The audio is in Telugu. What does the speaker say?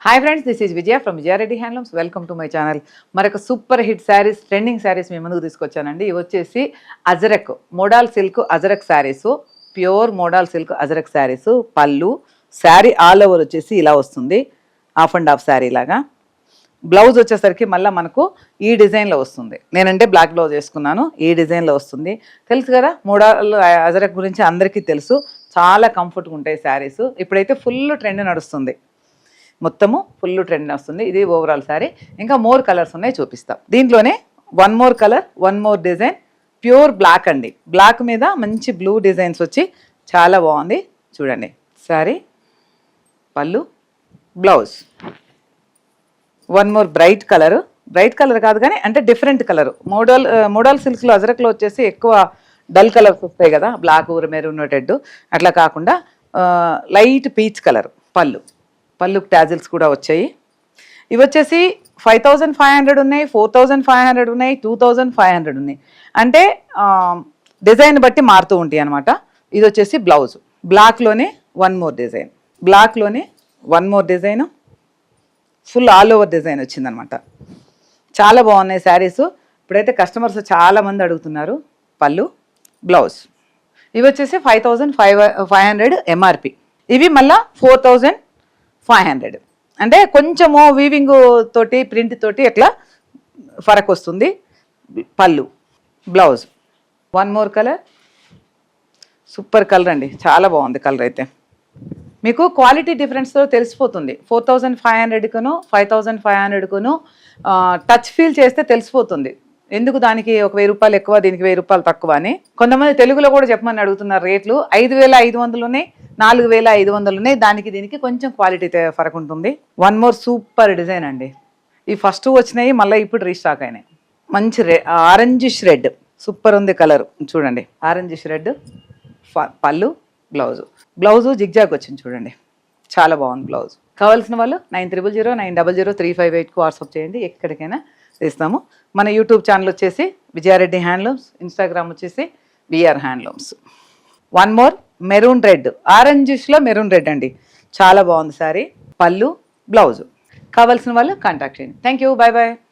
Hi friends, this is Vijaya from Vijaya Reddy handlooms. Welcome to my channel. మరొక super hit saris, trending saris మీ ముందుకు తీసుకొచ్చానండి. ఇవి వచ్చేసి ajrakh model silk ajrakh saris, pure model silk ajrakh saris. పళ్ళు శారీ ఆల్ ఓవర్ వచ్చేసి ఇలా వస్తుంది, హాఫ్ అండ్ హాఫ్ శారీ లాగా. బ్లౌజ్ వచ్చేసరికి మళ్ళీ మనకు ఈ డిజైన్లో వస్తుంది. నేనంటే బ్లాక్ బ్లౌజ్ వేసుకున్నాను, ఈ డిజైన్లో వస్తుంది. తెలుసు కదా, మోడల్ అజరక్ గురించి అందరికీ తెలుసు. చాలా కంఫర్ట్గా ఉంటాయి శారీస్. ఇప్పుడైతే ఫుల్ ట్రెండ్ నడుస్తుంది, మొత్తము ఫుల్ ట్రెండ్ వస్తుంది. ఇది ఓవరాల్ శారీ. ఇంకా మోర్ కలర్స్ ఉన్నాయి, చూపిస్తాం. దీంట్లోనే one more colour, one more design. Pure black అండి, బ్లాక్ మీద మంచి బ్లూ డిజైన్స్ వచ్చి చాలా బాగుంది. చూడండి శారీ, పళ్ళు, blouse. One more bright colour, bright colour కాదు కానీ అంటే డిఫరెంట్ కలర్. మోడల్ సిల్క్లో అజరక్లో వచ్చేసి ఎక్కువ డల్ కలర్స్ వస్తాయి కదా, బ్లాక్ మెరూన్ రెడ్. అట్లా కాకుండా లైట్ పీచ్ కలర్. పళ్ళు ట్యాజిల్స్ కూడా వచ్చాయి. ఇవి వచ్చేసి 5500 ఉన్నాయి, 4500 ఉన్నాయి, 2500 ఉన్నాయి. అంటే డిజైన్ బట్టి మారుతూ ఉంటాయి అనమాట. ఇది వచ్చేసి బ్లౌజ్. బ్లాక్లోనే వన్ మోర్ డిజైన్, బ్లాక్లోనే one more design, full all over design వచ్చిందనమాట. చాలా బాగున్నాయి శారీస్. ఇప్పుడైతే కస్టమర్స్ చాలామంది అడుగుతున్నారు. పళ్ళు, బ్లౌజ్. ఇవి వచ్చేసి 5500 ఎంఆర్పి. ఇవి మళ్ళీ 4500. అంటే కొంచెము వీవింగ్ తోటి, ప్రింట్ తోటి ఎట్లా ఫరక్ వస్తుంది. పళ్ళు, blouse. One more colour, super colour అండి, చాలా బాగుంది కలర్. అయితే మీకు క్వాలిటీ డిఫరెన్స్తో తెలిసిపోతుంది. 4500కును 5500కును టచ్ ఫీల్ చేస్తే తెలిసిపోతుంది. ఎందుకు దానికి ఒక 1000 రూపాయలు ఎక్కువ, దీనికి 1000 రూపాయలు తక్కువ అని. కొంతమంది తెలుగులో కూడా చెప్పమని అడుగుతున్నారు రేట్లు. 5500 ఉన్నాయి, 4500 ఉన్నాయి. దానికి దీనికి కొంచెం క్వాలిటీ ఫరక్ ఉంటుంది. వన్ మోర్ సూపర్ డిజైన్ అండి. ఈ ఫస్ట్ వచ్చినాయి, మళ్ళీ ఇప్పుడు రీస్టాక్ అయినాయి. మంచి ఆరెంజిష్ రెడ్, సూపర్ ఉంది కలర్. చూడండి, ఆరెంజిష్ రెడ్. పళ్ళు, బ్లౌజు జిగ్జాగ్ వచ్చింది చూడండి, చాలా బాగుంది బ్లౌజ్. కావాల్సిన వాళ్ళు 9009003558కు వాట్సాప్ చేయండి. ఎక్కడికైనా ఇస్తాము. మన యూట్యూబ్ ఛానల్ వచ్చేసి విజయారెడ్డి హ్యాండ్లూమ్స్, ఇన్స్టాగ్రామ్ వచ్చేసి VR handlooms. One more maroon red, ఆరెంజిష్లో maroon red అండి, చాలా బాగుంది శారీ. పళ్ళు, బ్లౌజు. కావాల్సిన వాళ్ళు కాంటాక్ట్ చేయండి. Thank you, bye bye.